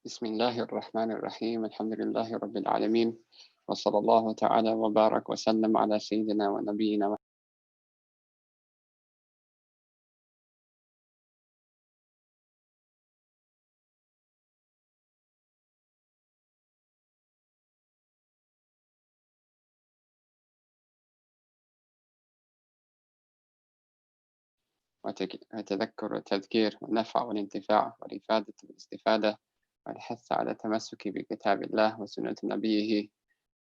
بسم الله الرحمن الرحيم الحمد لله رب العالمين وصلى الله تعالى وبارك وسلم على سيدنا ونبينا وتذكر والتذكير والنفع والانتفاع والإفادة والاستفادة والحث على التمسك بكتاب الله وسنة نبيه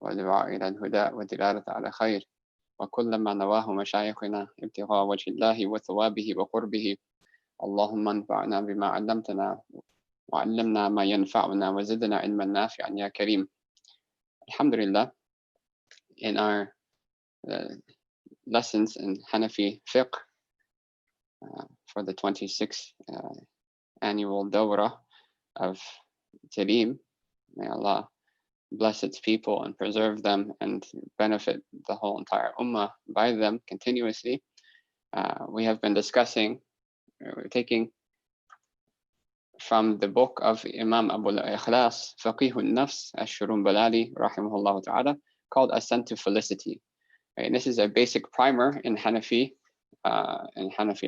والدعاء إلى الهدى والدلالة على خير وكل ما نواه مشايخنا ابتغاء وجه الله وثوابه وقربه. اللهم انفعنا بما علمتنا وعلمنا ما ينفعنا وزدنا علما نافعا يا كريم. Alhamdulillah, in our lessons in Hanafi Fiqh for the 26th annual Dawrah of Tareem, may Allah bless its people and preserve them and benefit the whole entire Ummah by them continuously. We have been discussing, we're taking from the book of Imam Abu al-Ikhlas, Faqih al-Nafs, Ash-Shurun Balali, rahimahullah ta'ala, called Ascent to Felicity. And this is a basic primer in Hanafi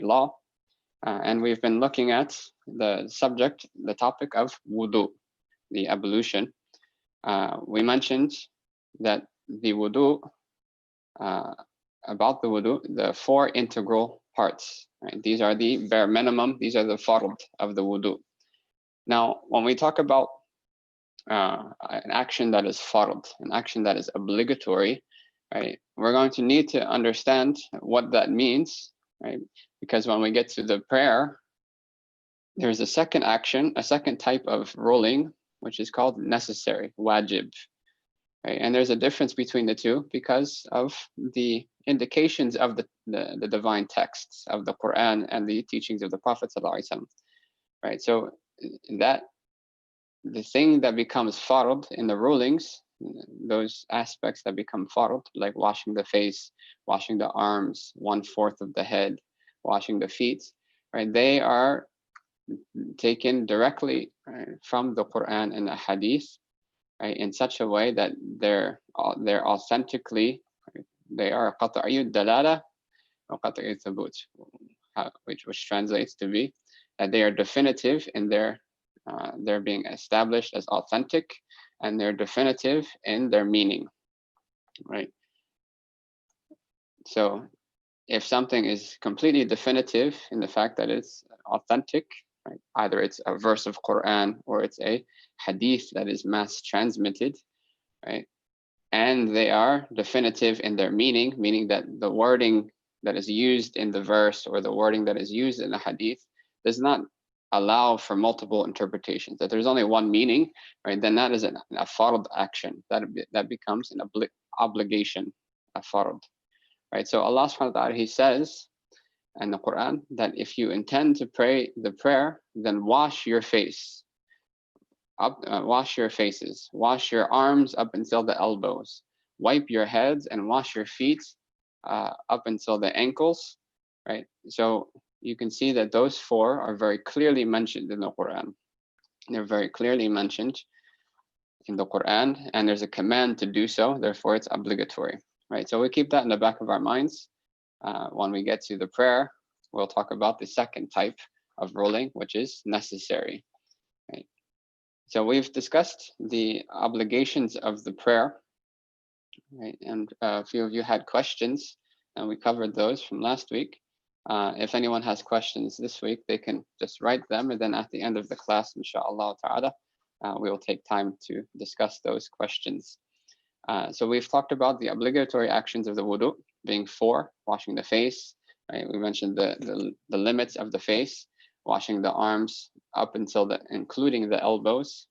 law. And we've been looking at the subject, the topic of wudu, the ablution. We mentioned that the wudu, about the wudu, the four integral parts. Right? These are the bare minimum, these are the fard of the wudu. Now, when we talk about an action that is fard, an action that is obligatory, right, we're going to need to understand what that means, right? Because when we get to the prayer, there's a second action, a second type of ruling, which is called necessary, wajib. Right? And there's a difference between the two because of the indications of the divine texts of the Quran and the teachings of the Prophet ﷺ. Right? So that the thing that becomes fard in the rulings, those aspects that become fard, like washing the face, washing the arms, 1/4 of the head, washing the feet, right? They are taken directly, right, from the Quran and the Hadith, right, in such a way that they're authentically, right, they are qat'iyyu dalala or qat'iyyu thubut, which translates to be that they are definitive in they're being established as authentic, and they're definitive in their meaning, right? So if something is completely definitive in the fact that it's authentic, right, either it's a verse of Quran or it's a hadith that is mass transmitted, right, and they are definitive in their meaning, meaning that the wording that is used in the verse or the wording that is used in the hadith does not allow for multiple interpretations, that there's only one meaning, right, then that is a fard action. That becomes an obligation, a fard. Right? So Allah subhanahu wa ta'ala, He says in the Quran that if you intend to pray the prayer, then wash your face, wash your faces, wash your arms up until the elbows, wipe your heads and wash your feet up until the ankles, right? So you can see that those four are very clearly mentioned in the Quran. They're very clearly mentioned in the Quran, and there's a command to do so, therefore it's obligatory, right? So we keep that in the back of our minds. When we get to the prayer, we'll talk about the second type of ruling, which is necessary, right? So we've discussed the obligations of the prayer, right? And a few of you had questions, and we covered those from last week. If anyone has questions this week, they can just write them, and then at the end of the class, inshallah ta'ala, we will take time to discuss those questions. So we've talked about the obligatory actions of the wudu being 4, washing the face, right? We mentioned the limits of the face, washing the arms up until including the elbows,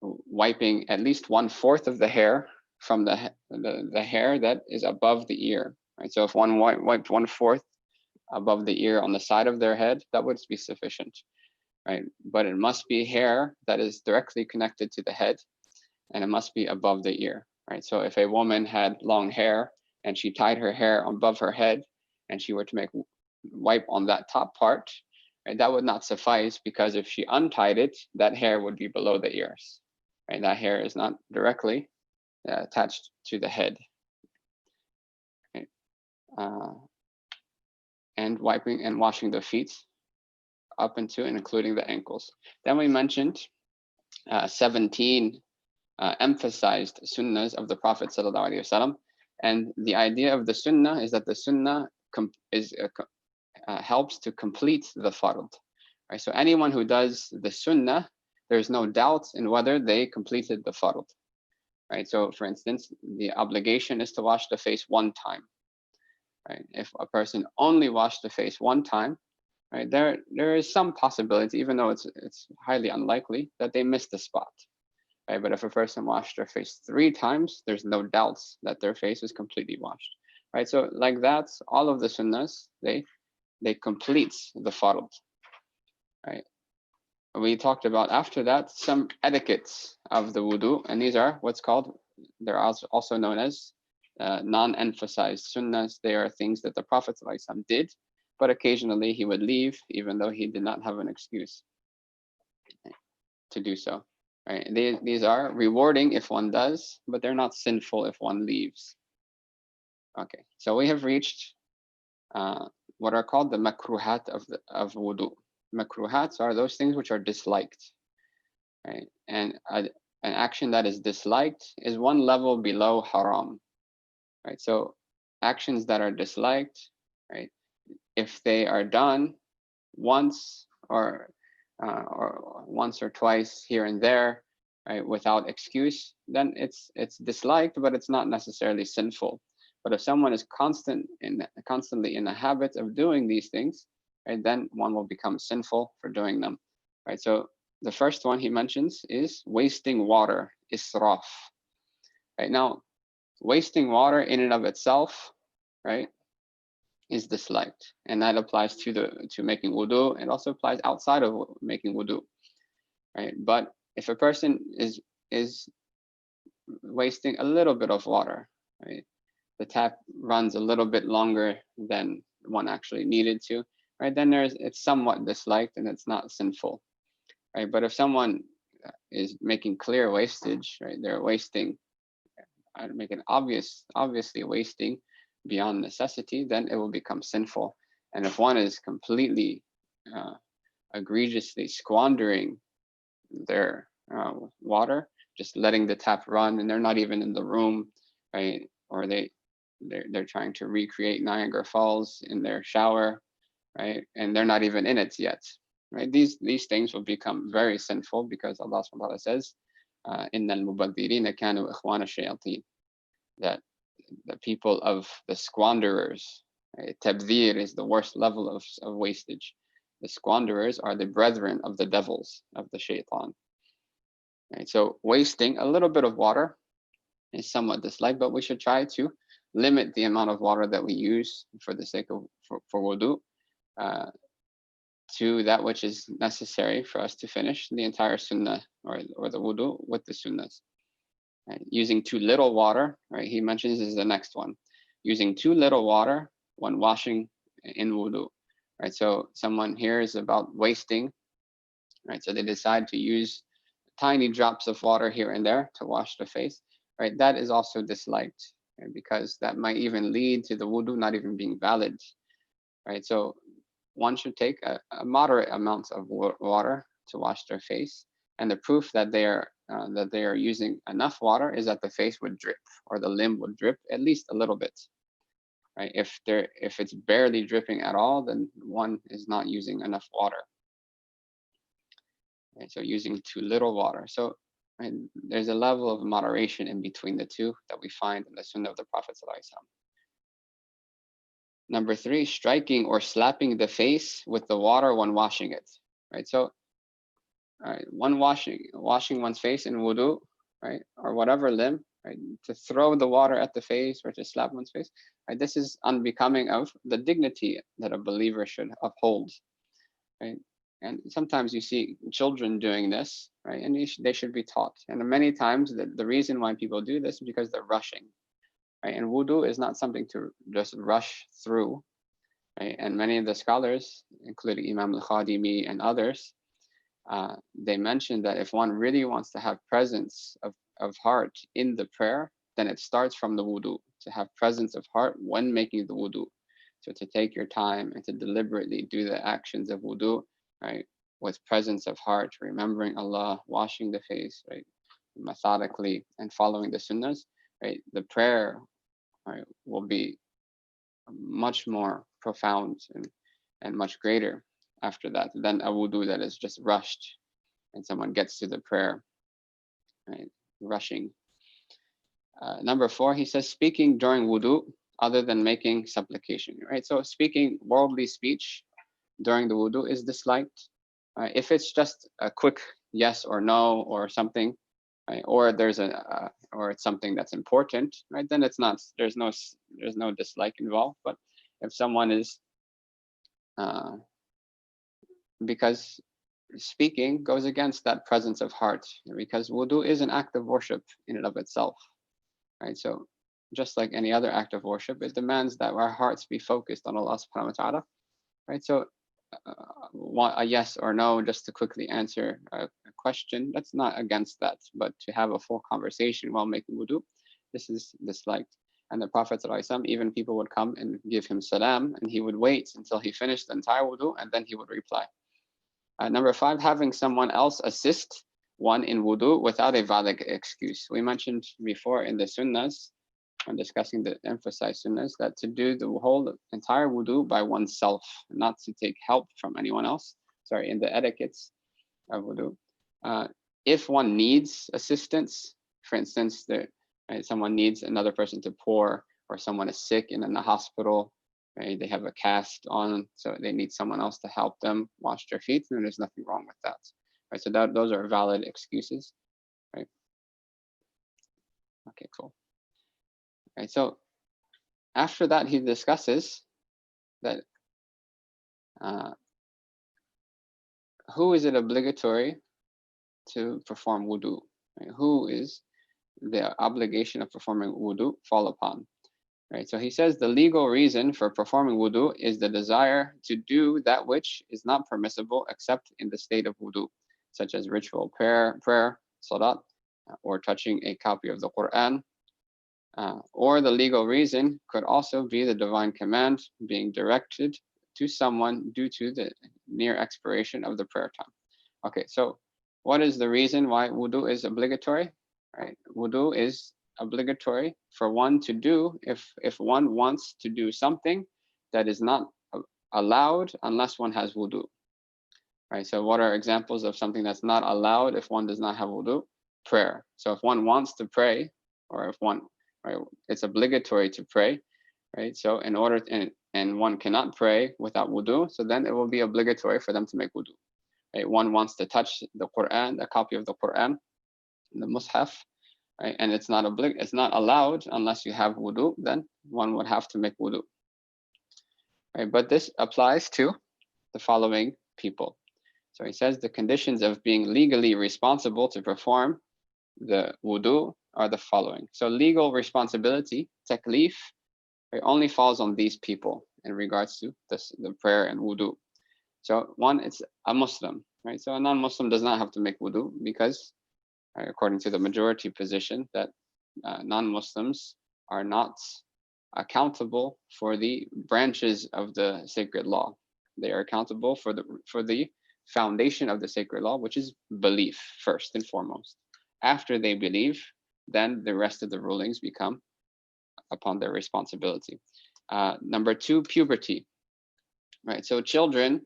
wiping at least 1/4 of the hair from the hair that is above the ear, right? So if one wiped 1/4 above the ear on the side of their head, that would be sufficient, right? But it must be hair that is directly connected to the head, and it must be above the ear, right? So if a woman had long hair and she tied her hair above her head and she were to wipe on that top part, right? That would not suffice, because if she untied it, that hair would be below the ears, right? That hair is not directly attached to the head, right? And wiping and washing the feet up into and including the ankles. Then we mentioned 17 emphasized sunnahs of the Prophet sallallahu alaihi wasallam, and the idea of the sunnah is that the sunnah helps to complete the fard. Right? So anyone who does the sunnah, there's no doubt in whether they completed the fard. Right? So for instance, the obligation is to wash the face one time. Right? If a person only washed the face one time, right, there is some possibility, even though it's highly unlikely, that they missed the spot. Right? But if a person washed their face 3 times, there's no doubts that their face is completely washed. Right? So like that, all of the sunnahs, they complete the fard. Right? We talked about after that some etiquettes of the wudu, and these are what's called, they're also known as non-emphasized sunnahs. They are things that the Prophet ﷺ did, but occasionally he would leave, even though he did not have an excuse to do so. Right? These are rewarding if one does, but they're not sinful if one leaves. Okay, so we have reached what are called the makruhat of wudu. Makruhats are those things which are disliked, right? And an action that is disliked is one level below haram, right? So actions that are disliked, right, if they are done once or once or twice here and there, right, without excuse, then it's disliked, but it's not necessarily sinful. But if someone is constantly in the habit of doing these things, right, then one will become sinful for doing them, right? So the first one he mentions is wasting water, israf. Right? Now, wasting water in and of itself, right, is disliked, and that applies to making wudu. It also applies outside of making wudu, right? But if a person is wasting a little bit of water, right, the tap runs a little bit longer than one actually needed to, right, then it's somewhat disliked and it's not sinful, right? But if someone is making clear wastage, right, they're wasting, making obviously wasting beyond necessity, then it will become sinful. And if one is completely egregiously squandering their water, just letting the tap run, and they're not even in the room, right, or they're trying to recreate Niagara Falls in their shower, right, and they're not even in it yet, right? These things will become very sinful, because Allah subhanahu wa ta'ala says, "Inna al-mubadhirina kanu ikhwana shayateen," that the people of the squanderers, right? Tabdhir is the worst level of wastage. The squanderers are the brethren of the devils, of the shaitan. Right? So wasting a little bit of water is somewhat disliked, but we should try to limit the amount of water that we use for the sake of for wudu to that which is necessary for us to finish the entire sunnah, or the wudu with the sunnahs. Right? Using too little water, right? He mentions is the next one. Using too little water when washing in wudu, right? So someone hears about wasting, right? So they decide to use tiny drops of water here and there to wash the face, right? That is also disliked, right? Because that might even lead to the wudu not even being valid, right? So one should take a moderate amount of water to wash their face, and the proof that they are using enough water is that the face would drip, or the limb would drip at least a little bit, right? If it's barely dripping at all, then one is not using enough water. Right? So using too little water. So, right, there's a level of moderation in between the two that we find in the Sunnah of the Prophet ﷺ. Number 3, striking or slapping the face with the water when washing it. Right. So, one washing one's face in wudu, right, or whatever limb, right, to throw the water at the face or to slap one's face, right, this is unbecoming of the dignity that a believer should uphold, right? And sometimes you see children doing this, right, and they should be taught. And many times the reason why people do this is because they're rushing, right? And wudu is not something to just rush through, right? And many of the scholars, including Imam al-Khadimi and others, they mentioned that if one really wants to have presence of heart in the prayer, then it starts from the wudu, to have presence of heart when making the wudu. So to take your time and to deliberately do the actions of wudu, right, with presence of heart, remembering Allah, washing the face, right, methodically, and following the sunnahs, right, the prayer, right, will be much more profound and much greater after that than a wudu that is just rushed and someone gets to the prayer, right, rushing. Number 4, he says, speaking during wudu other than making supplication, right? So speaking worldly speech during the wudu is disliked. If it's just a quick yes or no or something, right, or there's or it's something that's important, right, then it's not, there's no dislike involved. But if someone is, because speaking goes against that presence of heart, because wudu is an act of worship in and of itself, right? So just like any other act of worship, it demands that our hearts be focused on Allah subhanahu wa ta'ala, right? So a yes or no just to quickly answer a question, that's not against that, but to have a full conversation while making wudu, this is disliked. And the Prophet ﷺ, even people would come and give him salam, and he would wait until he finished the entire wudu, and then he would reply. Number 5, having someone else assist one in wudu without a valid excuse. We mentioned before in the sunnahs, when discussing the emphasized sunnahs, that to do the whole entire wudu by oneself, not to take help from anyone else. Sorry, in the etiquettes of wudu. If one needs assistance, for instance, right, someone needs another person to pour, or someone is sick and in the hospital, right, they have a cast on, so they need someone else to help them wash their feet, then there's nothing wrong with that. Right, so those are valid excuses, right? Okay, cool. Right, so after that, he discusses that who is it obligatory to perform wudu? Right? Who is the obligation of performing wudu fall upon? Right, so he says the legal reason for performing wudu is the desire to do that which is not permissible except in the state of wudu, such as ritual prayer, salat, or touching a copy of the Quran. Or the legal reason could also be the divine command being directed to someone due to the near expiration of the prayer time. Okay, so what is the reason why wudu is obligatory? Right, wudu is obligatory for one to do if one wants to do something that is not allowed unless one has wudu. Right, so what are examples of something that's not allowed if one does not have wudu? Prayer. So if one wants to pray, or if one, right, it's obligatory to pray, right? So in order and one cannot pray without wudu, so then it will be obligatory for them to make wudu. Right? One wants to touch the Quran, a copy of the Quran, the mushaf, right? And it's not allowed unless you have wudu, then one would have to make wudu. Right? But this applies to the following people. So he says the conditions of being legally responsible to perform the wudu are the following. So legal responsibility, taklif, it only falls on these people in regards to the prayer and wudu. So one, it's a Muslim, right? So a non-Muslim does not have to make wudu because, according to the majority position, that non-Muslims are not accountable for the branches of the sacred law. They are accountable for the foundation of the sacred law, which is belief first and foremost. After they believe, then the rest of the rulings become upon their responsibility. Number 2, puberty. Right, so children,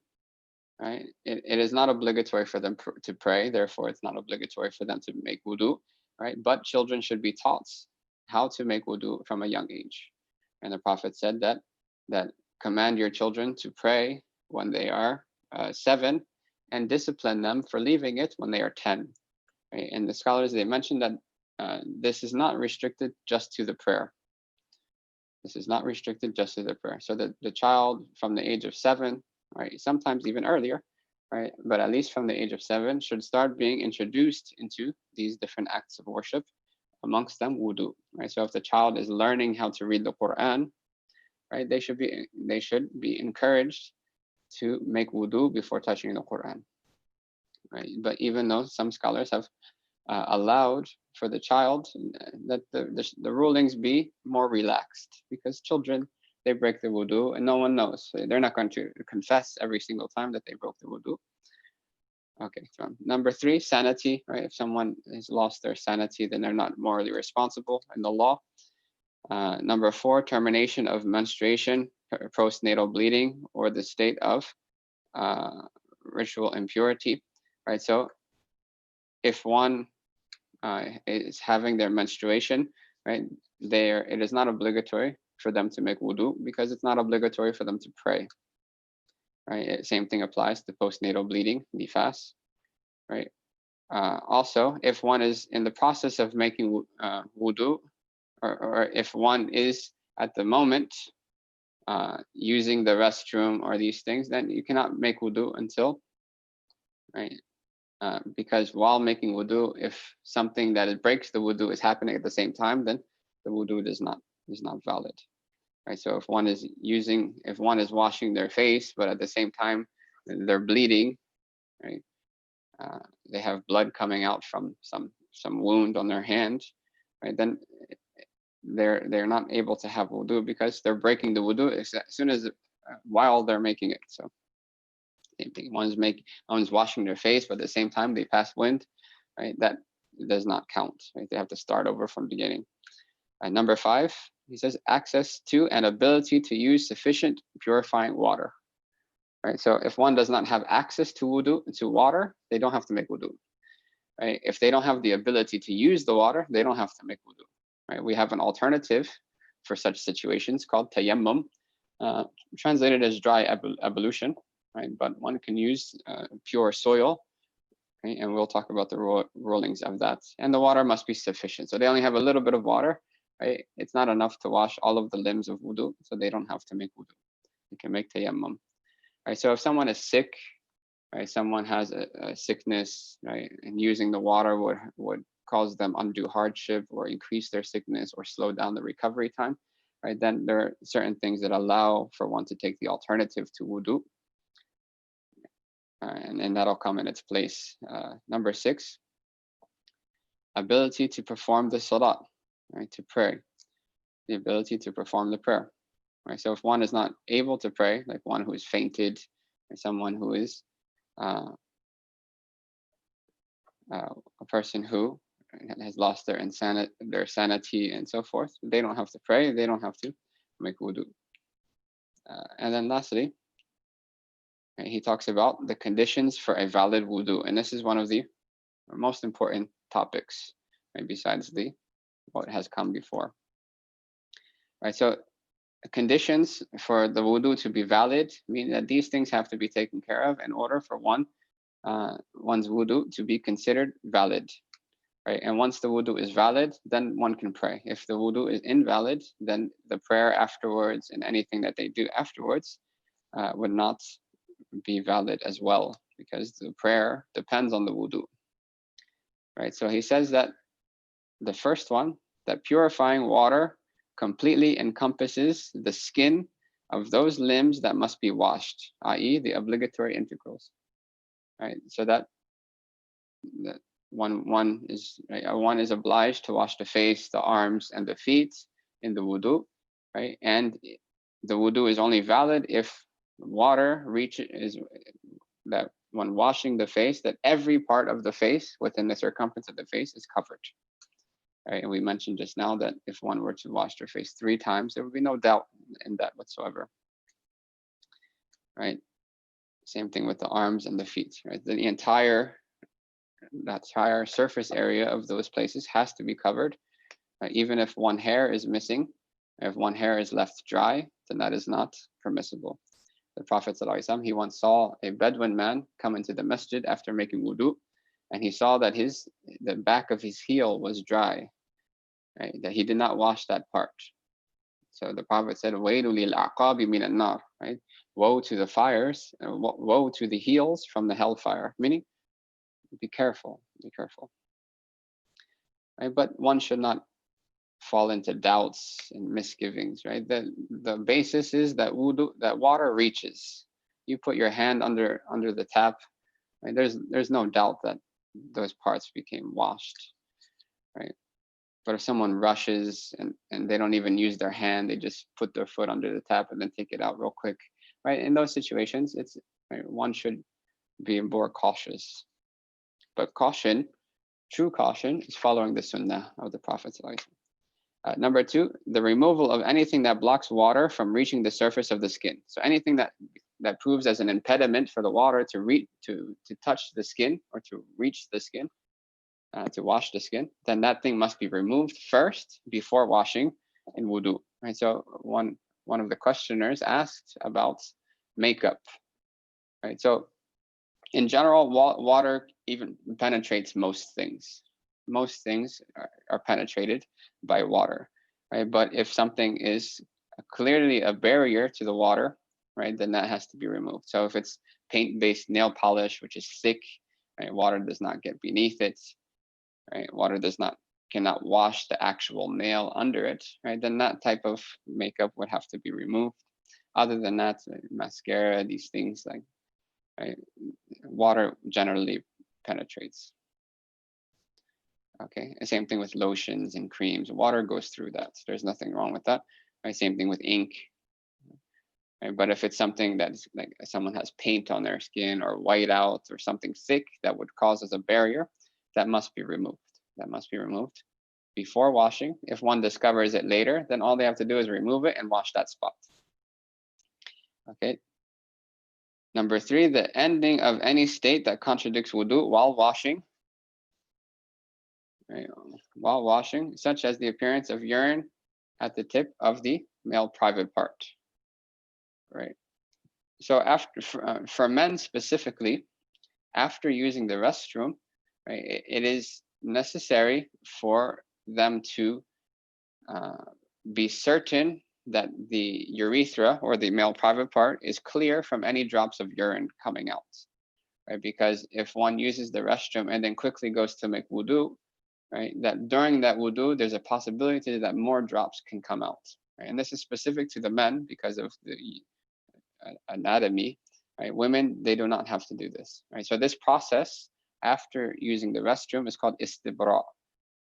right, it is not obligatory for them to pray, therefore it's not obligatory for them to make wudu, right? But children should be taught how to make wudu from a young age. And the Prophet said that command your children to pray when they are 7 and discipline them for leaving it when they are 10. Right? And the scholars, they mentioned that this is not restricted just to the prayer. This is not restricted just to the prayer. So that the child from the age of 7, right, sometimes even earlier, right, but at least from the age of 7 should start being introduced into these different acts of worship, amongst them wudu. Right, so if the child is learning how to read the Quran, right? They should be encouraged to make wudu before touching the Quran, right? But even though some scholars have allowed for the child that the rulings be more relaxed, because children, they break the wudu and no one knows. So they're not going to confess every single time that they broke the wudu. Okay, so number 3, sanity, right? If someone has lost their sanity, then they're not morally responsible in the law. Number 4, termination of menstruation, postnatal bleeding, or the state of ritual impurity, right? So if one is having their menstruation, right, it is not obligatory for them to make wudu, because it's not obligatory for them to pray, right? Same thing applies to postnatal bleeding, nifas, right? Also, if one is in the process of making wudu, or if one is at the moment using the restroom or these things, then you cannot make wudu until, right? Because while making wudu, if something that breaks the wudu is happening at the same time, then the wudu is not valid, right? So if one is washing their face, but at the same time they're bleeding, right? They have blood coming out from some wound on their hand, right? Then they're not able to have wudu, because they're breaking the wudu as soon as while they're making it. So same thing. One's washing their face, but at the same time they pass wind, right? That does not count, right? They have to start over from the beginning. Number 5, he says access to and ability to use sufficient purifying water, right? So if one does not have access to water, they don't have to make wudu, right? If they don't have the ability to use the water, they don't have to make wudu, right? We have an alternative for such situations called tayammum, translated as dry ablution, right? But one can use pure soil, right? And we'll talk about the rulings of that. And the water must be sufficient. So they only have a little bit of water, right? It's not enough to wash all of the limbs of wudu, so they don't have to make wudu. They can make tayammum, right? So if someone is sick, right? Someone has a sickness, right? And using the water would cause them undue hardship, or increase their sickness, or slow down the recovery time, right? Then there are certain things that allow for one to take the alternative to wudu, and that'll come in its place. Number 6, ability to perform the salat, right? To pray, the ability to perform the prayer, right? So if one is not able to pray, like one who is fainted, or someone who is a person who has lost their sanity and so forth, they don't have to pray, they don't have to make wudu. And then lastly, right, he talks about the conditions for a valid wudu, and this is one of the most important topics, right, besides what has come before, right? So conditions for the wudu to be valid mean that these things have to be taken care of in order for one's wudu to be considered valid, right? And once the wudu is valid, then one can pray. If the wudu is invalid, then the prayer afterwards and anything that they do afterwards would not be valid as well, because the prayer depends on the wudu, right? So he says that the first one, that purifying water completely encompasses the skin of those limbs that must be washed, i.e. the obligatory integrals, right? So that one is obliged to wash the face, the arms, and the feet in the wudu, right? And the wudu is only valid if water reaches, that when washing the face, that every part of the face within the circumference of the face is covered, right? And we mentioned just now that if one were to wash their face 3 times, there would be no doubt in that whatsoever, right? Same thing with the arms and the feet, right? The entire surface area of those places has to be covered, even if one hair is missing. If one hair is left dry, then that is not permissible. The Prophet ﷺ, he once saw a Bedouin man come into the masjid after making wudu, and he saw that the back of his heel was dry, right? That he did not wash that part. So the Prophet said, "Wailu lil aqabi min an-nar," right? Woe to the fires, woe to the heels from the hellfire. Meaning, be careful, right? But one should not fall into doubts and misgivings, right? The basis is that wudu, that water reaches. You put your hand under the tap, right? There's no doubt that those parts became washed, right? But if someone rushes and they don't even use their hand, they just put their foot under the tap and then take it out real quick, right? In those situations, it's right, one should be more cautious. But caution, true caution, is following the sunnah of the Prophet. Number two, the removal of anything that blocks water from reaching the surface of the skin. So anything that proves as an impediment for the water to reach to touch the skin or to reach the skin, to wash the skin, then that thing must be removed first before washing in wudu. Right. So one of the questioners asked about makeup. Right. So in general, water even penetrates most things. Most things are penetrated by water, right? But if something is clearly a barrier to the water, right, then that has to be removed. So if it's paint-based nail polish, which is thick, right, water does not get beneath it, right? Water cannot wash the actual nail under it, right? Then that type of makeup would have to be removed. Other than that, mascara, these things like, right, water generally penetrates. Okay, and same thing with lotions and creams. Water goes through that. There's nothing wrong with that. Right, same thing with ink. Right? But if it's something that's like someone has paint on their skin or white out or something thick that would cause as a barrier, that must be removed. That must be removed before washing. If one discovers it later, then all they have to do is remove it and wash that spot. Okay. Number three, the ending of any state that contradicts wudu while washing. Right, while washing, such as the appearance of urine at the tip of the male private part. Right. So for men specifically, after using the restroom, right, it is necessary for them to be certain that the urethra or the male private part is clear from any drops of urine coming out. Right, because if one uses the restroom and then quickly goes to make wudu, right, that during that wudu, there's a possibility that more drops can come out. Right? And this is specific to the men because of the anatomy. Right? Women, they do not have to do this. Right? So this process after using the restroom is called istibra.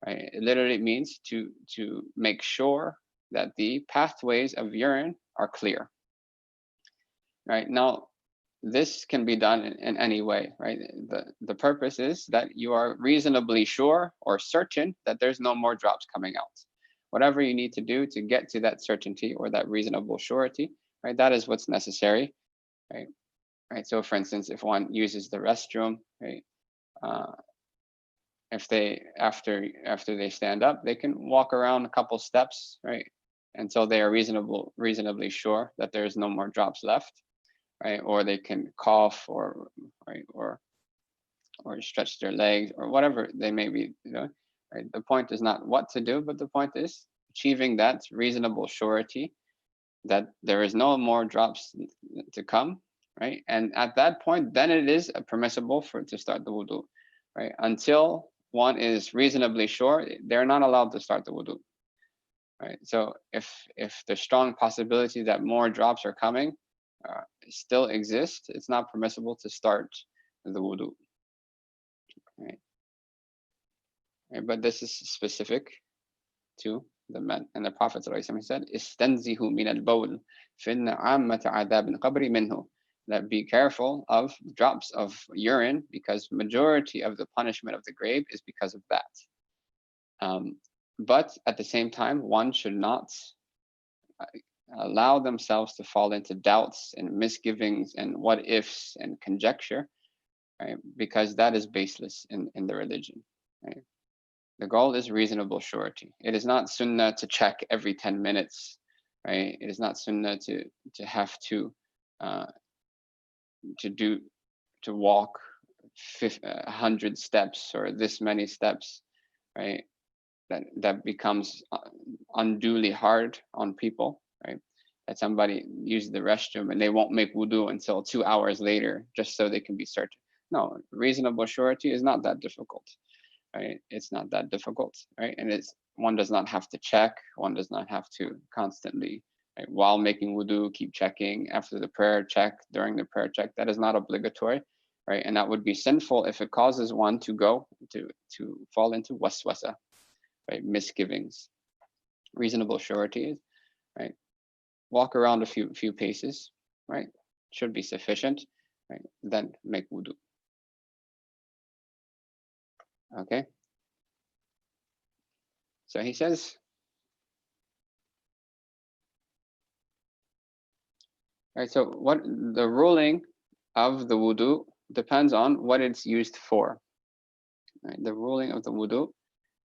Right? It literally means to make sure that the pathways of urine are clear. Right? Now, this can be done in any way, right? The purpose is that you are reasonably sure or certain that there's no more drops coming out. Whatever you need to do to get to that certainty or that reasonable surety, right? That is what's necessary, right? Right. So, for instance, if one uses the restroom, right? If they after they stand up, they can walk around a couple steps, right? Until they are reasonably sure that there's no more drops left. Right, or they can cough, or right, or stretch their legs, or whatever they may be doing. Right, the point is not what to do, but the point is achieving that reasonable surety that there is no more drops to come. Right, and at that point, then it is permissible to start the wudu. Right, until one is reasonably sure, they're not allowed to start the wudu. Right, so if there's strong possibility that more drops are coming, still exist, it's not permissible to start the wudu. Right? Right? But this is specific to the men. And the Prophet said, "Istanzihu min al-bawl, finna ammat adab al-qabri minhu." That be careful of drops of urine, because majority of the punishment of the grave is because of that. But at the same time, one should not allow themselves to fall into doubts and misgivings and what ifs and conjecture, right? Because that is baseless in the religion. Right? The goal is reasonable surety. It is not sunnah to check every 10 minutes, right? It is not sunnah to have to walk 100 steps or this many steps, right? That becomes unduly hard on people, right? That somebody uses the restroom and they won't make wudu until 2 hours later just so they can be certain. No, reasonable surety is not that difficult, right? It's not that difficult, right? And it's one does not have to check. One does not have to constantly, right, while making wudu, keep checking. After the prayer, check. During the prayer, check. That is not obligatory, right? And that would be sinful if it causes one to go to fall into waswasa, right? Misgivings. Reasonable surety, right? Walk around a few paces, right? Should be sufficient, right? Then make wudu. Okay. So he says, right, so what the ruling of the wudu depends on what it's used for. Right? The ruling of the wudu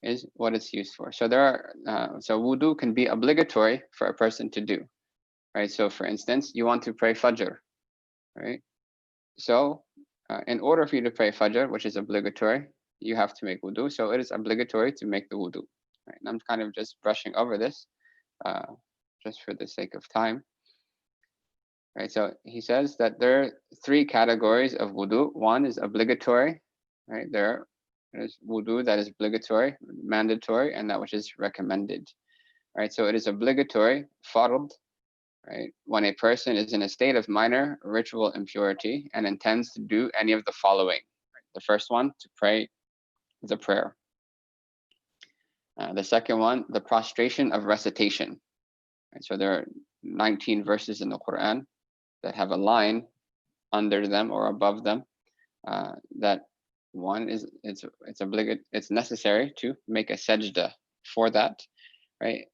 is what it's used for. So there are, so wudu can be obligatory for a person to do, right? So for instance, you want to pray Fajr, right? So in order for you to pray Fajr, which is obligatory, you have to make wudu. So it is obligatory to make the wudu. Right? And I'm kind of just brushing over this, just for the sake of time. Right, so he says that there are three categories of wudu. One is obligatory, right? There is wudu that is obligatory, mandatory, and that which is recommended. Right, so it is obligatory, fard, right, when a person is in a state of minor ritual impurity and intends to do any of the following. The first one, to pray the prayer. The second one, the prostration of recitation. Right, so there are 19 verses in the Quran that have a line under them or above them, that one is it's necessary to make a sajda for that, right?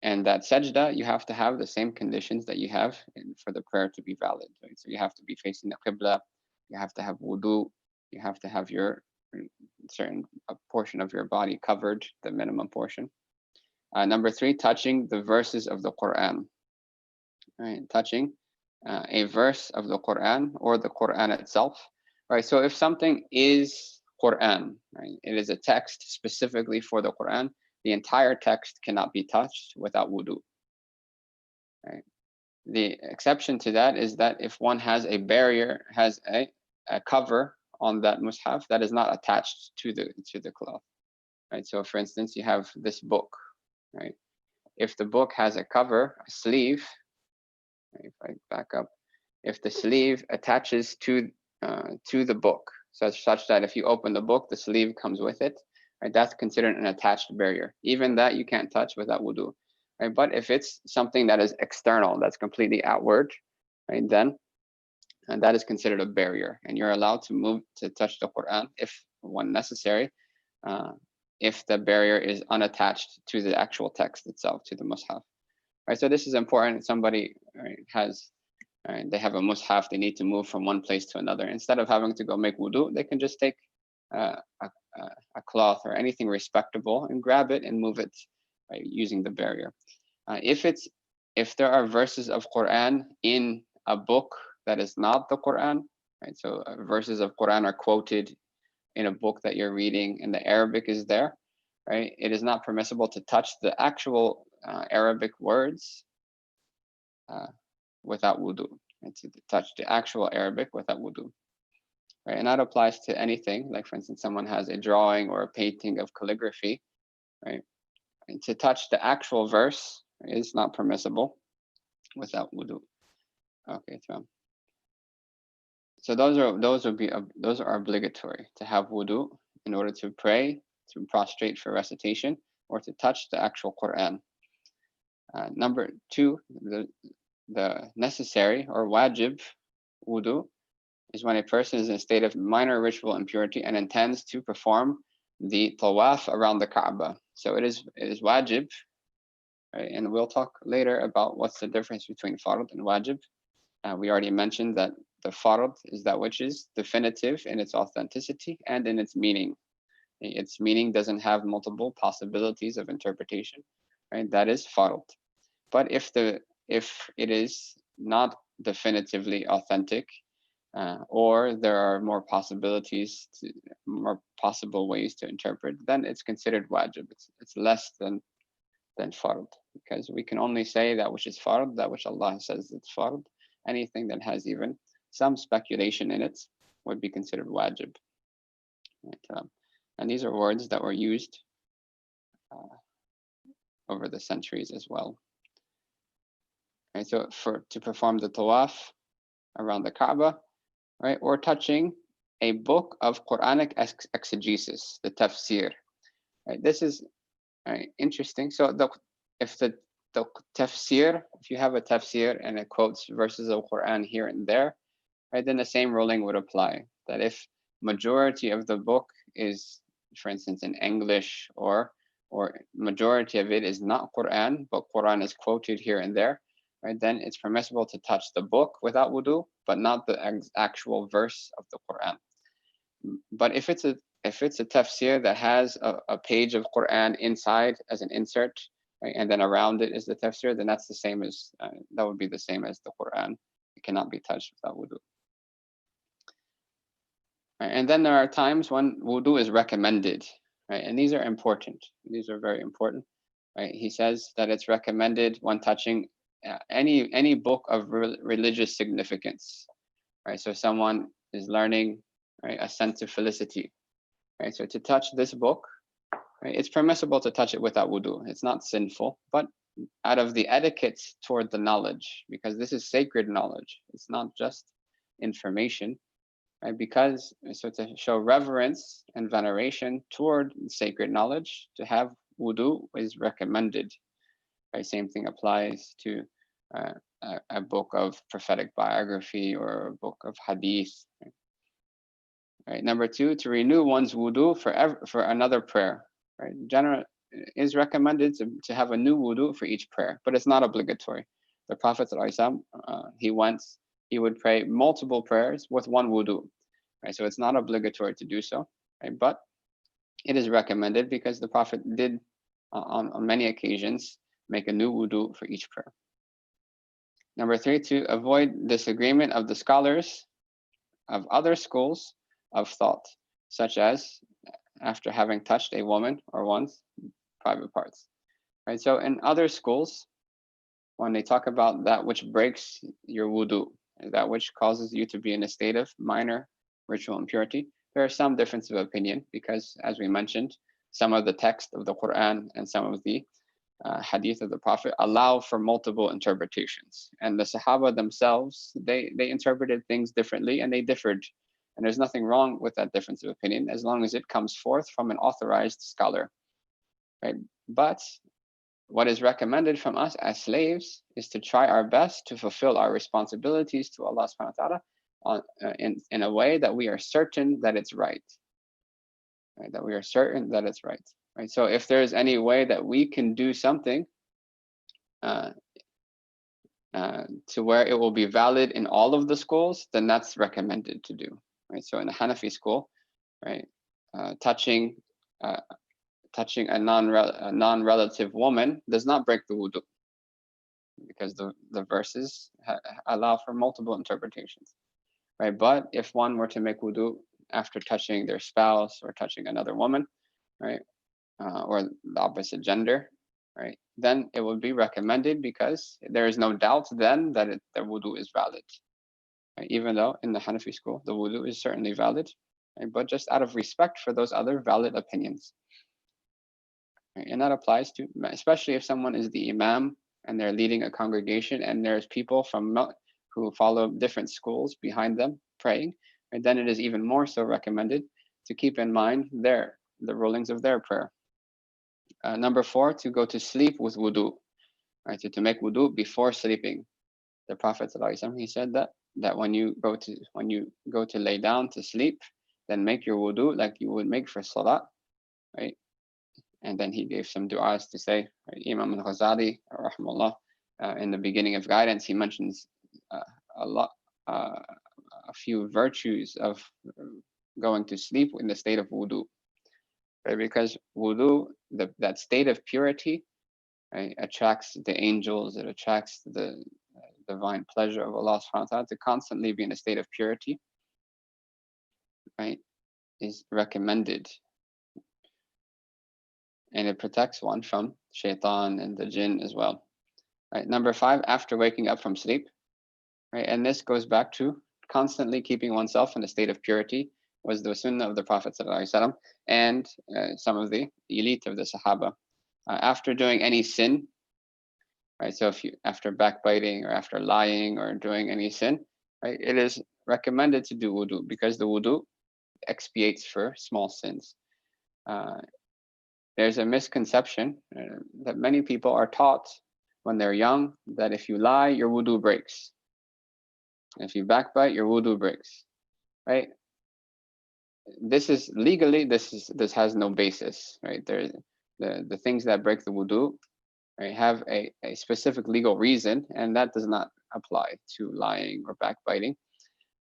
And that sajda, you have to have the same conditions that you have for the prayer to be valid, right? So you have to be facing the qibla, you have to have wudu, you have to have your certain portion of your body covered, the minimum portion. Number three, touching the verses of the Quran. Right, touching a verse of the Quran or the Quran itself. Right, so if something is Quran, right, it is a text specifically for the Quran, the entire text cannot be touched without wudu. Right. The exception to that is that if one has a barrier, has a cover on that mushaf that is not attached to the cloth. Right. So for instance, you have this book, right? If the book has a cover, a sleeve, if I back up, if the sleeve attaches to the book, such that if you open the book, the sleeve comes with it, right? That's considered an attached barrier. Even that you can't touch without wudu, right? But if it's something that is external, that's completely outward, right? Then and that is considered a barrier, and you're allowed to move to touch the Quran if when necessary, if the barrier is unattached to the actual text itself, to the mushaf. Right, so this is important. Somebody, right, has, right, they have a mushaf, they need to move from one place to another. Instead of having to go make wudu, they can just take a cloth or anything respectable and grab it and move it, right, using the barrier. If there are verses of Quran in a book that is not the Quran, right, so verses of Quran are quoted in a book that you're reading and the Arabic is there, right, it is not permissible to touch the actual Arabic words without wudu, and to touch the actual Arabic without wudu. Right? And that applies to anything, like for instance, someone has a drawing or a painting of calligraphy, right? And to touch the actual verse is not permissible without wudu. Okay, so those are obligatory, to have wudu in order to pray, to prostrate for recitation, or to touch the actual Quran. Number two, the necessary or wajib wudu is when a person is in a state of minor ritual impurity and intends to perform the tawaf around the Kaaba. So it is wajib, right? And we'll talk later about what's the difference between fard and wajib. We already mentioned that the fard is that which is definitive in its authenticity and in its meaning. Its meaning doesn't have multiple possibilities of interpretation, right? That is fard. But if it is not definitively authentic, or there are more possible ways to interpret, then it's considered wajib. It's less than fard, because we can only say that which is fard, that which Allah says it's fard. Anything that has even some speculation in it would be considered wajib. Right? And these are words that were used over the centuries as well. Right, so to perform the tawaf around the Kaaba, right, or touching a book of Quranic exegesis, the tafsir. Right, this is interesting. So if the tafsir, if you have a tafsir and it quotes verses of Quran here and there, right, then the same ruling would apply. That if majority of the book is, for instance, in English, or majority of it is not Quran, but Quran is quoted here and there, right, then it's permissible to touch the book without wudu, but not the actual verse of the Quran. But if it's a tafsir that has a page of Quran inside as an insert, right, and then around it is the tafsir, then that's the same as that would be the same as the Quran. It cannot be touched without wudu. Right, and then there are times when wudu is recommended, right, and these are important. These are very important. Right, he says that it's recommended when touching any book of religious significance. Right, so someone is learning, right, Ascent to Felicity. Right, so to touch this book, right, it's permissible to touch it without wudu. It's not sinful, but out of the etiquette toward the knowledge, because this is sacred knowledge. It's not just information, right? Because so to show reverence and veneration toward sacred knowledge, to have wudu is recommended. Right, same thing applies to a book of prophetic biography or a book of hadith. Right. Number 2, to renew one's wudu for another prayer. Right, general is recommended to have a new wudu for each prayer, but it's not obligatory. The Prophet he would pray multiple prayers with one wudu. Right, so it's not obligatory to do so. Right, but it is recommended because the Prophet did on many occasions make a new wudu for each prayer. Number 3, to avoid disagreement of the scholars of other schools of thought, such as after having touched a woman or one's private parts. Right, so in other schools, when they talk about that which breaks your wudu, that which causes you to be in a state of minor ritual impurity, there are some difference of opinion because, as we mentioned, some of the text of the Quran and some of the hadith of the Prophet allow for multiple interpretations, and the Sahaba themselves they interpreted things differently and they differed, and there's nothing wrong with that difference of opinion as long as it comes forth from an authorized scholar, right? But what is recommended from us as slaves is to try our best to fulfill our responsibilities to Allah subhanahu wa ta'ala in a way that we are certain that it's right, right? That we are certain that it's right. Right, so if there's any way that we can do something to where it will be valid in all of the schools, then that's recommended to do. Right, so in the Hanafi school, right, touching a non-relative woman does not break the wudu because the verses allow for multiple interpretations. Right, but if one were to make wudu after touching their spouse or touching another woman, right, or the opposite gender, right, then it would be recommended because there is no doubt then that the wudu is valid. Right? Even though in the Hanafi school, the wudu is certainly valid, right? But just out of respect for those other valid opinions. Right? And that applies to, especially if someone is the imam and they're leading a congregation and there's people who follow different schools behind them praying, and then it is even more so recommended to keep in mind the rulings of their prayer. Number 4, to go to sleep with wudu, right? To make wudu before sleeping. The Prophet he said that when you go to lay down to sleep, then make your wudu like you would make for salat, right? And then he gave some du'as to say. Right? Imam al-Ghazali, rahimahullah, in the beginning of guidance, he mentions a few virtues of going to sleep in the state of wudu. Right? Because wudu, that state of purity, right, attracts the angels, it attracts the divine pleasure of Allah subhanahu wa ta'ala. To constantly be in a state of purity, right, is recommended. And it protects one from shaitan and the jinn as well. Right? Number 5, after waking up from sleep, right, and this goes back to constantly keeping oneself in a state of purity, was the sunnah of the Prophet ﷺ and some of the elite of the Sahaba. After doing any sin, right? So if you, after backbiting or after lying or doing any sin, right, it is recommended to do wudu, because the wudu expiates for small sins. There's a misconception that many people are taught when they're young, that if you lie, your wudu breaks. If you backbite, your wudu breaks, right? This is legally, this has no basis, right? There's the things that break the wudu, right, have a specific legal reason, and that does not apply to lying or backbiting,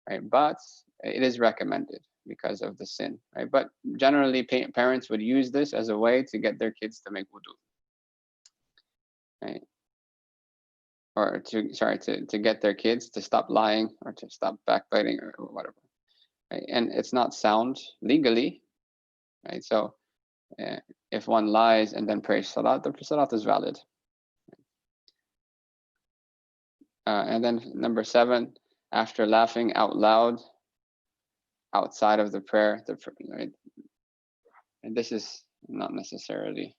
right? But it is recommended because of the sin, right? But generally, parents would use this as a way to get their kids to make wudu, right? Or to get their kids to stop lying or to stop backbiting or whatever, right? And it's not sound legally, right? So if one lies and then prays salat, the salat is valid. And then number 7, after laughing out loud outside of the prayer, right? And this is not necessarily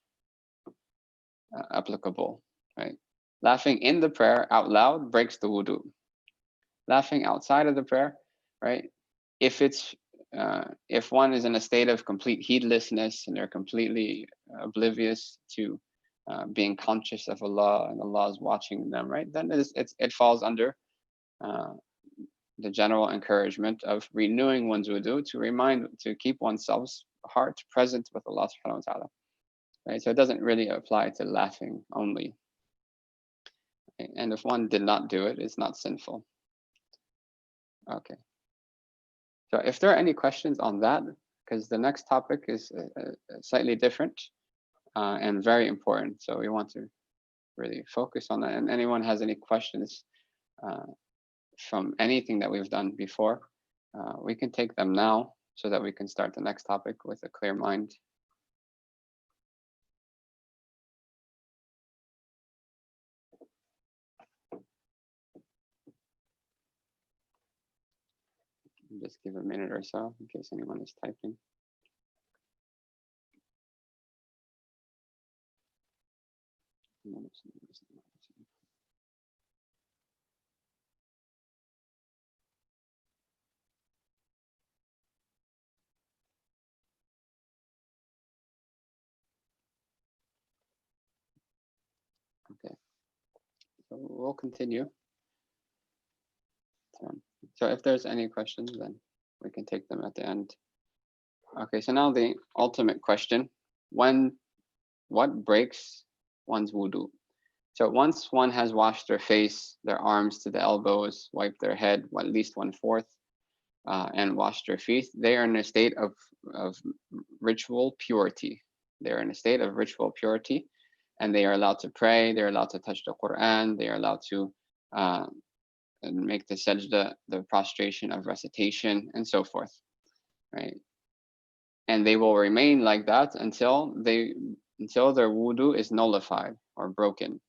applicable, right? Laughing in the prayer out loud breaks the wudu. Laughing outside of the prayer, right? If it's if one is in a state of complete heedlessness and they're completely oblivious to being conscious of Allah and Allah is watching them, right? Then it falls under the general encouragement of renewing one's wudu to keep oneself's heart present with Allah subhanahu wa ta'ala. Right? So it doesn't really apply to laughing only. Okay? And if one did not do it, it's not sinful. Okay. So if there are any questions on that, because the next topic is slightly different and very important. So we want to really focus on that. And anyone has any questions from anything that we've done before, we can take them now so that we can start the next topic with a clear mind. Just give a minute or so in case anyone is typing. Okay, so we'll continue. So if there's any questions, then we can take them at the end. Okay, so now the ultimate question: what breaks one's wudu? So once one has washed their face, their arms to the elbows, wiped their head, at least 1/4, and washed their feet, they are in a state of ritual purity. They're in a state of ritual purity, and they are allowed to pray. They're allowed to touch the Quran. They are allowed to make the sajda, the prostration of recitation, and so forth, right? And they will remain like that until their wudu is nullified or broken,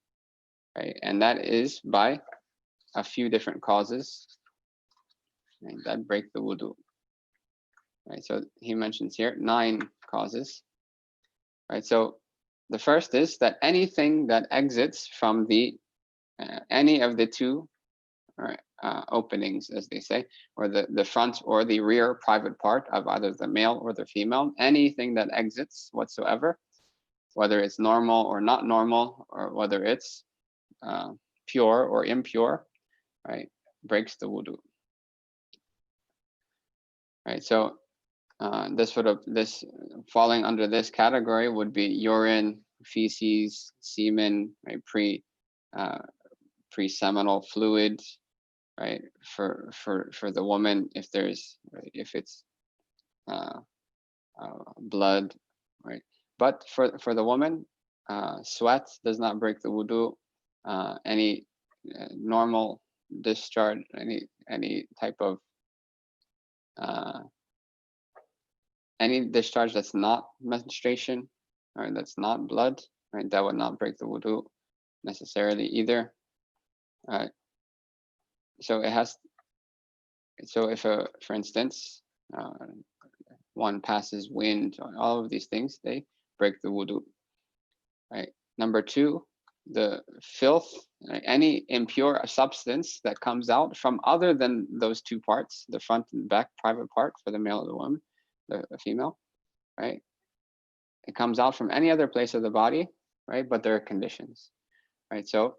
right? And that is by a few different causes, right, that break the wudu, right? So he mentions here 9 causes, right? So the first is that anything that exits from any of the 2 openings, as they say, or the front or the rear private part of either the male or the female, anything that exits whatsoever, whether it's normal or not normal, or whether it's pure or impure, right, breaks the wudu. Right, so this falling under this category would be urine, feces, semen, right, pre-seminal fluid, right, for the woman, if it's blood, right. But for the woman, sweat does not break the wudu. Any normal discharge, any type of any discharge that's not menstruation or that's not blood, right, that would not break the wudu necessarily either. So it has. So if for instance, one passes wind, all of these things, they break the wudu. right? Number two, the filth, right? Any impure substance that comes out from other than those two parts, the front and back private part for the male or the woman, the female, right? It comes out from any other place of the body, right? But there are conditions, right? So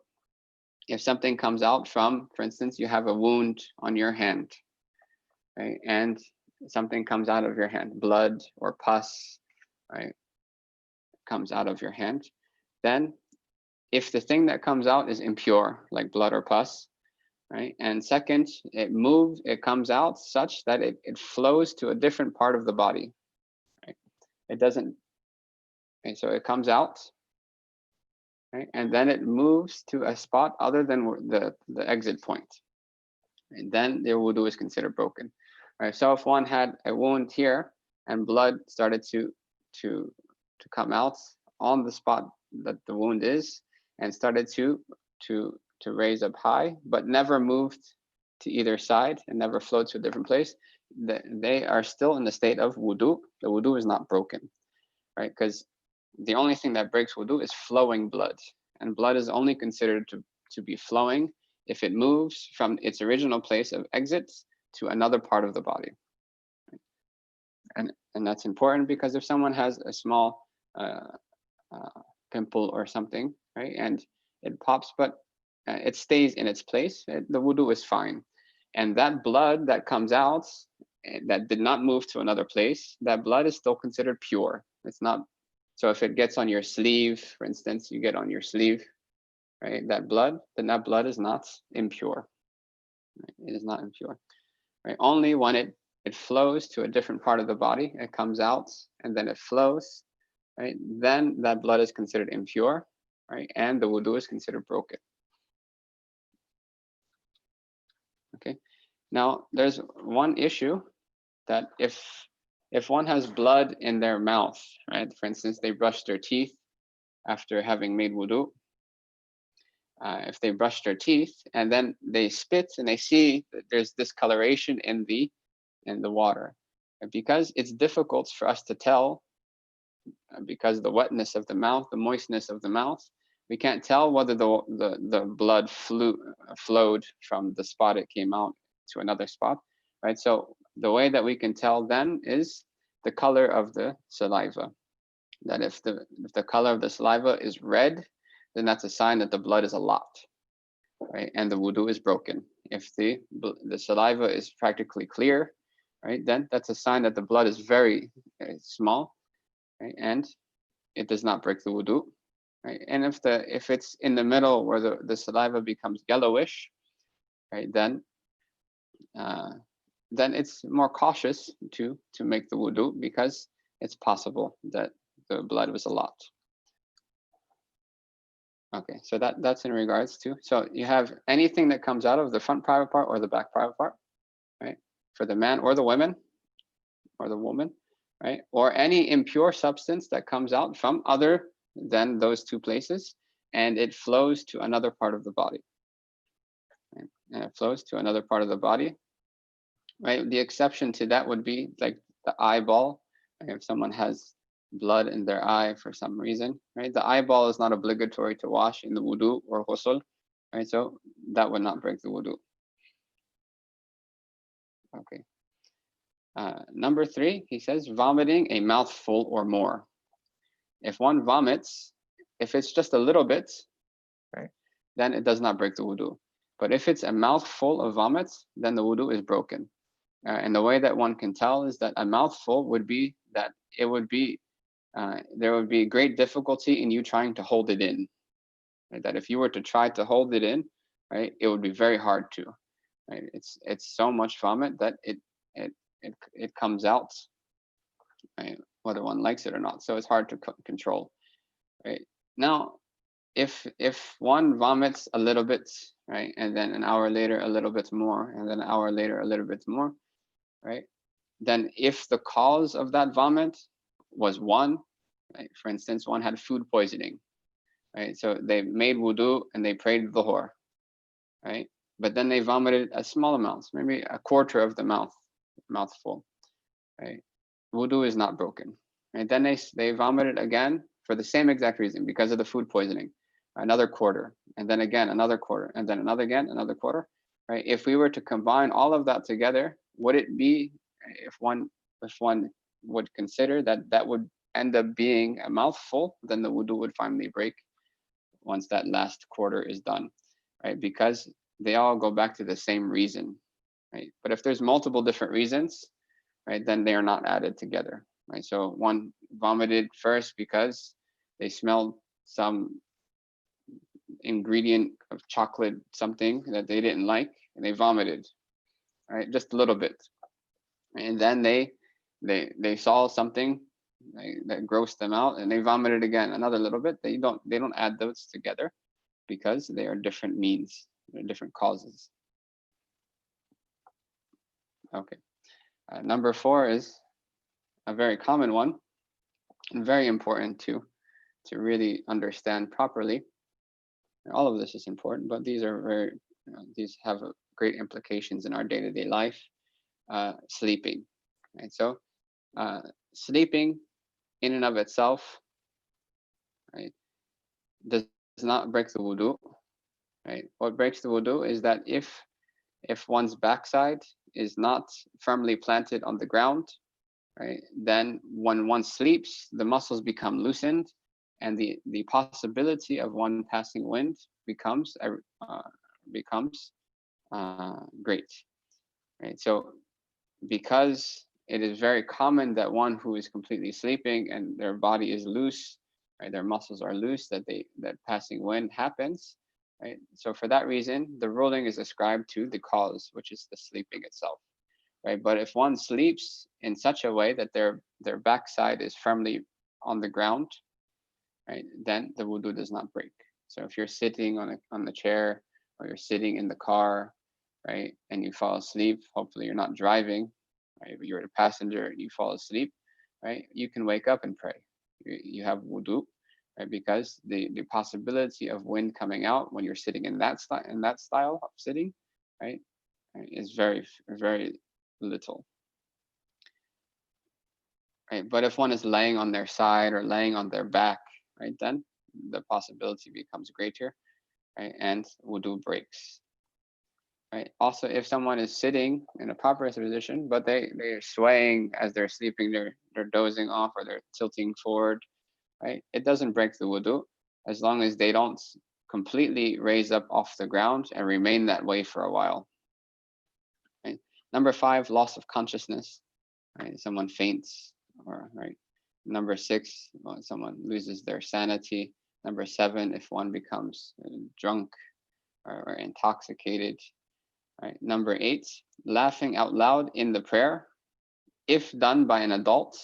if something comes out from, for instance, you have a wound on your hand, right? And something comes out of your hand, blood or pus, right? Comes out of your hand. Then if the thing that comes out is impure, like blood or pus, right? And second, it comes out such that it flows to a different part of the body, right? It doesn't, and so it comes out, right? And then it moves to a spot other than the exit point. And then their wudu is considered broken. Right? So if one had a wound here and blood started to come out on the spot that the wound is, and started to raise up high, but never moved to either side and never flowed to a different place, they are still in the state of wudu. The wudu is not broken, right? Because the only thing that breaks wudu is flowing blood, and blood is only considered to be flowing if it moves from its original place of exit to another part of the body. And that's important because if someone has a small pimple or something, right, and it pops, but it stays in its place, the wudu is fine. And that blood that comes out that did not move to another place, that blood is still considered pure. It's not, so if it gets on your sleeve, for instance, you get on your sleeve, right, that blood, then that blood is not impure. Right? It is not impure. Right? Only when it flows to a different part of the body, it comes out and then it flows, right? Then that blood is considered impure, right? And the wudu is considered broken. Okay. Now there's one issue that if one has blood in their mouth, right? For instance, they brush their teeth after having made wudu. If they brush their teeth and then they spit and they see that there's discoloration in the water, and because it's difficult for us to tell, because the wetness of the mouth, the moistness of the mouth, we can't tell whether the blood flowed from the spot it came out to another spot, right? So the way that we can tell then is the color of the saliva. That if the color of the saliva is red, then that's a sign that the blood is a lot, right? And the wudu is broken. If the saliva is practically clear, right, then that's a sign that the blood is very small, right, and it does not break the wudu, right? And if it's in the middle where the saliva becomes yellowish, right, then it's more cautious to make the wudu because it's possible that the blood was a lot. Okay, so that's in regards to, so you have anything that comes out of the front private part or the back private part, right? For the man or the woman or the woman, right? Or any impure substance that comes out from other than those two places, and it flows to another part of the body. Right? And it flows to another part of the body, right? The exception to that would be like the eyeball. Right? If someone has blood in their eye for some reason, right? The eyeball is not obligatory to wash in the wudu or ghusl, right? So that would not break the wudu. Okay. Number 3, he says, vomiting a mouthful or more. If one vomits, if it's just a little bit, right, then it does not break the wudu. But if it's a mouthful of vomit, then the wudu is broken. And the way that one can tell is that a mouthful would be that it would be, there would be great difficulty in you trying to hold it in. Right? That if you were to try to hold it in, right, it would be very hard to. Right? It's so much vomit that it comes out, right, whether one likes it or not. So it's hard to control. Right? Now, if one vomits a little bit, right, and then an hour later a little bit more, and then an hour later a little bit more, right, then if the cause of that vomit was one, right, for instance, one had food poisoning, right, so they made wudu and they prayed dhuhr, right, but then they vomited a small amount, maybe a quarter of the mouthful, right, wudu is not broken, right. Then they vomited again for the same exact reason, because of the food poisoning, another quarter, and then again another quarter, and then another quarter, right? If we were to combine all of that together, would it be, if one would consider that that would end up being a mouthful, then the wudu would finally break once that last quarter is done, right? Because they all go back to the same reason, right? But if there's multiple different reasons, right, then they are not added together, right? So one vomited first because they smelled some ingredient of chocolate, something that they didn't like, and they vomited, right, just a little bit, and then they saw something that grossed them out, and they vomited again another little bit. They don't add those together because they are different means, they're different causes. Okay, number 4 is a very common one and very important to really understand properly. All of this is important, but these are very, these have great implications in our day-to-day life. Sleeping, right? So sleeping in and of itself, right, does not break the wudu, right? What breaks the wudu is that if one's backside is not firmly planted on the ground, right, then when one sleeps, the muscles become loosened, and the possibility of one passing wind becomes great, right? So because it is very common that one who is completely sleeping and their body is loose, right, their muscles are loose, that passing wind happens, right? So for that reason, the ruling is ascribed to the cause, which is the sleeping itself, right? But if one sleeps in such a way that their backside is firmly on the ground, right, then the wudu does not break. So if you're sitting on the chair, or you're sitting in the car, right, and you fall asleep, hopefully you're not driving, right, but you're a passenger and you fall asleep, right, you can wake up and pray. You have wudu, right, because the possibility of wind coming out when you're sitting in that style of sitting, right, is very, very little. Right? But if one is laying on their side or laying on their back, right, then the possibility becomes greater, right, and wudu breaks. Right. Also, if someone is sitting in a proper position, but they're swaying as they're sleeping, they're dozing off, or they're tilting forward, right, it doesn't break the wudu as long as they don't completely raise up off the ground and remain that way for a while. Right. Number 5, loss of consciousness. Right. Someone faints, or right. Number 6, well, someone loses their sanity. Number 7, if one becomes drunk or intoxicated. Right. Number 8, laughing out loud in the prayer, if done by an adult,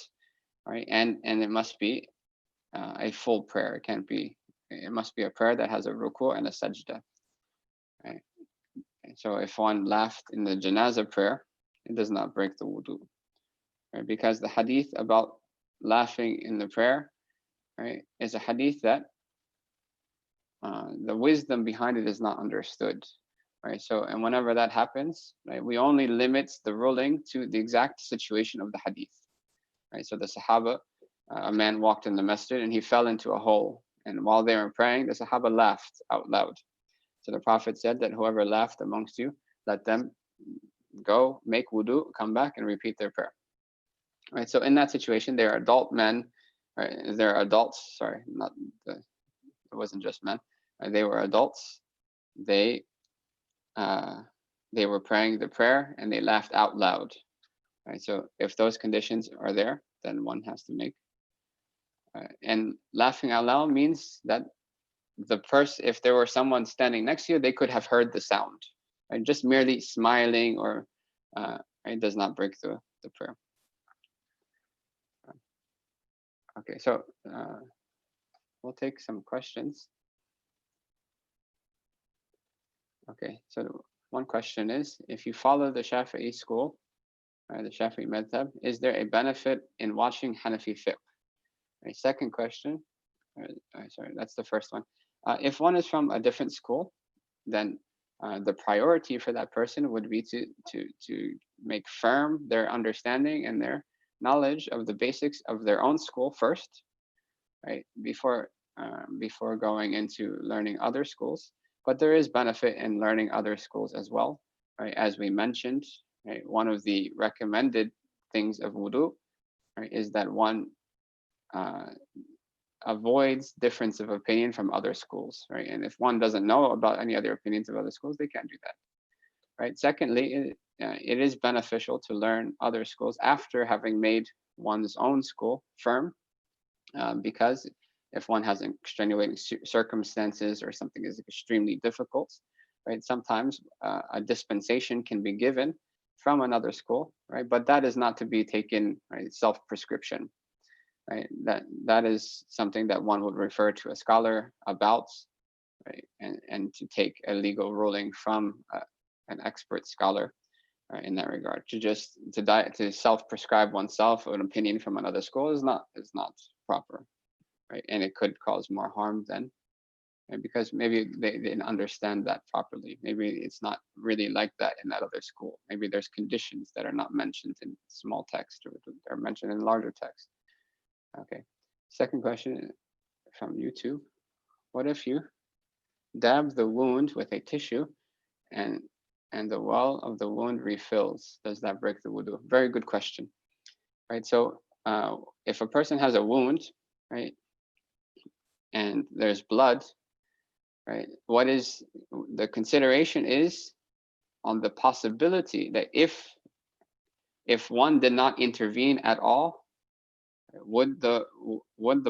right, and it must be a full prayer. It must be a prayer that has a ruku and a sajda. Right. And so if one laughed in the janazah prayer, it does not break the wudu, right? Because the hadith about laughing in the prayer, right, is a hadith that the wisdom behind it is not understood. Right. So, and whenever that happens, right, we only limit the ruling to the exact situation of the hadith. Right. So the Sahaba, a man walked in the masjid and he fell into a hole. And while they were praying, the Sahaba laughed out loud. So the Prophet said that whoever laughed amongst you, let them go, make wudu, come back and repeat their prayer. Right. So in that situation, they are adult men. Right. They're adults. Sorry, it wasn't just men. Right, they were adults. They were praying the prayer and they laughed out loud. Right. So if those conditions are there, then one has to make. And laughing out loud means that the person, if there were someone standing next to you, they could have heard the sound. Right. Just merely smiling or it does not break the prayer. Okay, so we'll take some questions. Okay, so one question is, if you follow the Shafi'i school, the Shafi'i madhab, is there a benefit in watching Hanafi fiqh? Right, second question, sorry, that's the first one. If one is from a different school, then the priority for that person would be to make firm their understanding and their knowledge of the basics of their own school first, right? Before going into learning other schools. But there is benefit in learning other schools as well, right? As we mentioned, right, one of the recommended things of wudu, right, is that one uh, avoids difference of opinion from other schools, right? And if one doesn't know about any other opinions of other schools, they can't do that, right? Secondly, it is beneficial to learn other schools after having made one's own school firm, because if one has extenuating circumstances or something is extremely difficult, right? Sometimes a dispensation can be given from another school, right? But that is not to be taken, right, self-prescription, right? That is something that one would refer to a scholar about, right? And to take a legal ruling from an expert scholar, in that regard. To self-prescribe oneself an opinion from another school is not proper, right? And it could cause more harm then, right? Because maybe they didn't understand that properly. Maybe it's not really like that in that other school. Maybe there's conditions that are not mentioned in small text, or they're mentioned in larger text. Okay. Second question from YouTube. What if you dab the wound with a tissue and the wall of the wound refills? Does that break the wudu? Very good question, right? So if a person has a wound, right, and there's blood, right, what is the consideration is on the possibility that if one did not intervene at all, would the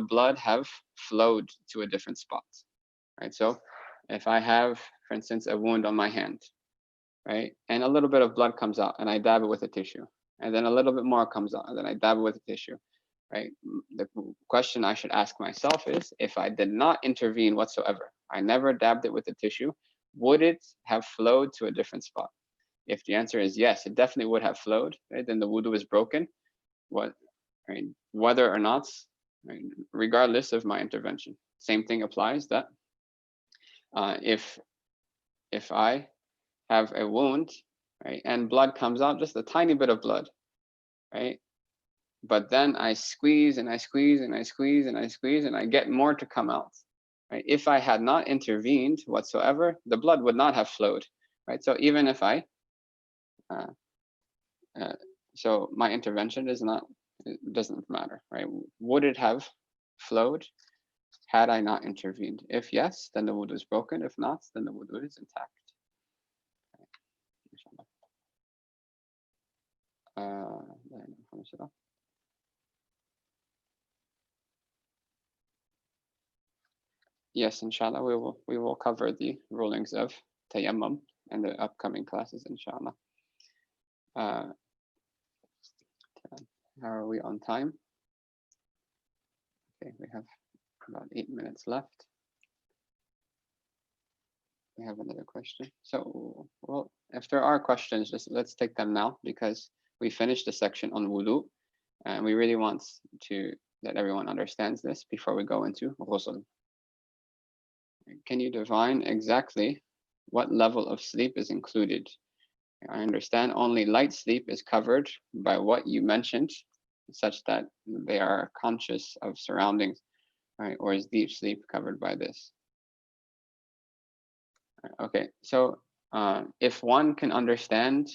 blood have flowed to a different spot, right? So if I have, for instance, a wound on my hand, right, and a little bit of blood comes out, and I dab it with a tissue, and then a little bit more comes out, and then I dab it with a tissue, right? The question I should ask myself is, if I did not intervene whatsoever, I never dabbed it with a tissue, would it have flowed to a different spot? If the answer is yes, it definitely would have flowed, right? Then the wudu is broken. What, right? Whether or not, right, regardless of my intervention. Same thing applies that if I have a wound, right, and blood comes out, just a tiny bit of blood, right? But then I squeeze and I squeeze and I squeeze and I squeeze and I get more to come out, right? If I had not intervened whatsoever, the blood would not have flowed, right? So even if I, so my intervention is not, it doesn't matter, right? Would it have flowed had I not intervened? If yes, then the wudu is broken. If not, then the wudu is intact. Yes, inshallah, we will cover the rulings of tayammum in the upcoming classes, inshallah. How are we on time? Okay, we have about 8 minutes left. We have another question. So, well, if there are questions, just let's take them now, because we finished the section on wudu, and we really want to that everyone understands this before we go into ghusl. Can you define exactly what level of sleep is included? I understand only light sleep is covered by what you mentioned, such that they are conscious of surroundings, right? Or is deep sleep covered by this? Okay, so if one can understand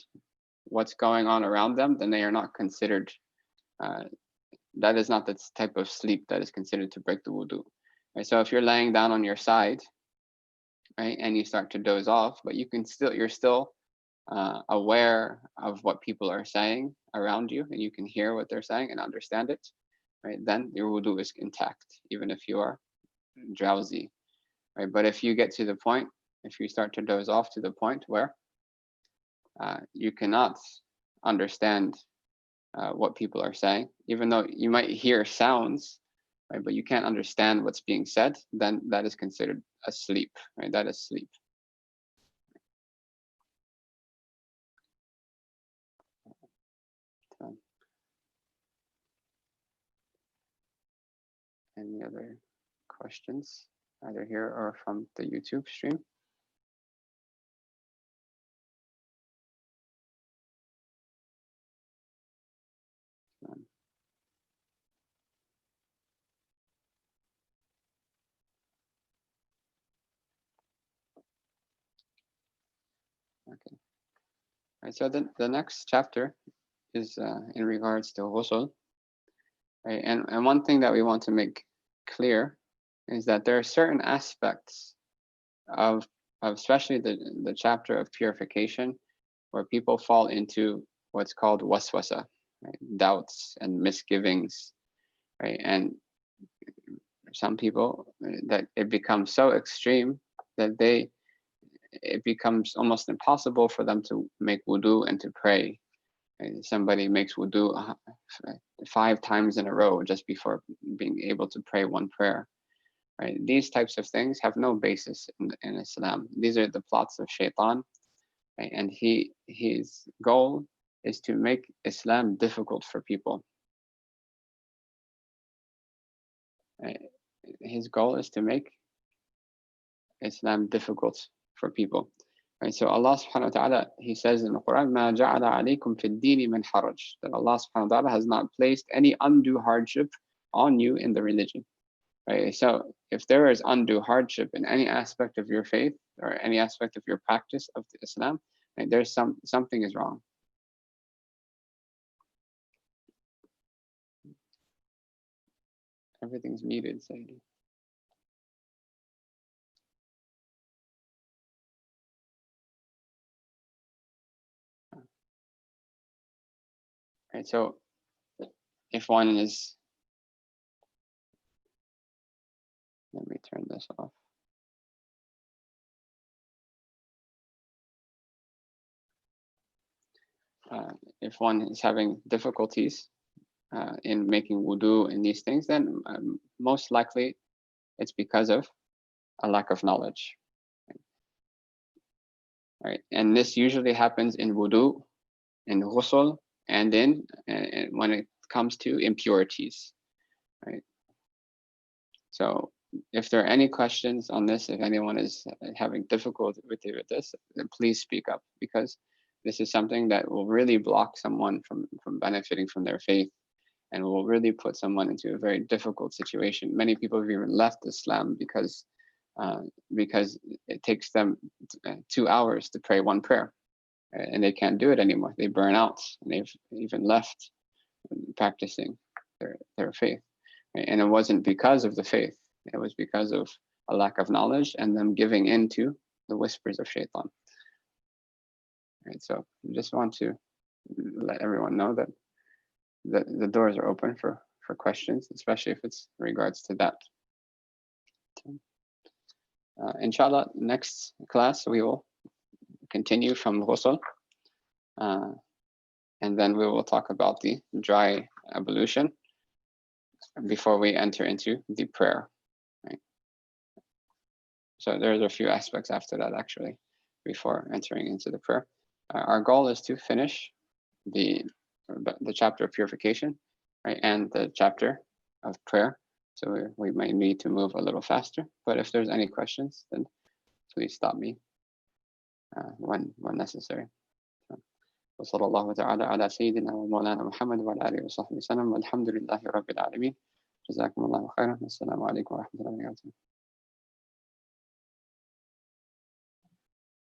what's going on around them, then they are not considered, that is not the type of sleep that is considered to break the wudu. Right? So if you're laying down on your side, right, and you start to doze off, but you're still aware of what people are saying around you, and you can hear what they're saying and understand it, right? Then your wudu is intact, even if you are drowsy, right? But if you get to the point, if you start to doze off to the point where you cannot understand what people are saying, even though you might hear sounds, right, but you can't understand what's being said, then that is considered a sleep, right? That is sleep. Any other questions, either here or from the YouTube stream? Okay. Right, so the next chapter is in regards to ghusl. Right? And one thing that we want to make clear is that there are certain aspects of especially the chapter of purification where people fall into what's called waswasa, right? Doubts and misgivings, right? And some people that it becomes so extreme that it becomes almost impossible for them to make wudu and to pray. Right? Somebody makes wudu 5 times in a row just before being able to pray one prayer. Right? These types of things have no basis in Islam. These are the plots of shaitan, right? And his goal is to make Islam difficult for people. Right? His goal is to make Islam difficult for people. Right? So Allah subhanahu wa ta'ala, He says in the Quran, مَا جَعَلَ عَلَيْكُمْ فِي الدِّينِ مِنْ حَرَجٍ, that Allah subhanahu wa ta'ala has not placed any undue hardship on you in the religion. Right? So if there is undue hardship in any aspect of your faith or any aspect of your practice of Islam, right, there's something is wrong. Everything's muted, Sayyidi. Right, so if one is, let me turn this off. If one is having difficulties in making wudu and these things, then most likely it's because of a lack of knowledge. Right? And this usually happens in wudu, in ghusl, and when it comes to impurities. Right? So if there are any questions on this, if anyone is having difficulty with this, then please speak up, because this is something that will really block someone from benefiting from their faith and will really put someone into a very difficult situation. Many people have even left Islam because it takes them 2 hours to pray one prayer, and they can't do it anymore. They burn out, and they've even left practicing their faith. And it wasn't because of the faith. It was because of a lack of knowledge and them giving in to the whispers of shaitan. Right, so I just want to let everyone know that the doors are open for questions, especially if it's in regards to that. Inshallah, next class we will continue from ghusl, and then we will talk about the dry ablution before we enter into the prayer. Right? So there's a few aspects after that, actually, before entering into the prayer. Our goal is to finish the chapter of purification, right, and the chapter of prayer. So we might need to move a little faster, but if there's any questions, then please stop me when necessary. وصلى الله تعالى على سيدنا ومولانا محمد وعلى آله وصحبه وسلم والحمد لله رب العالمين. جزاكم الله خيرا. السلام عليكم ورحمة الله وبركاته.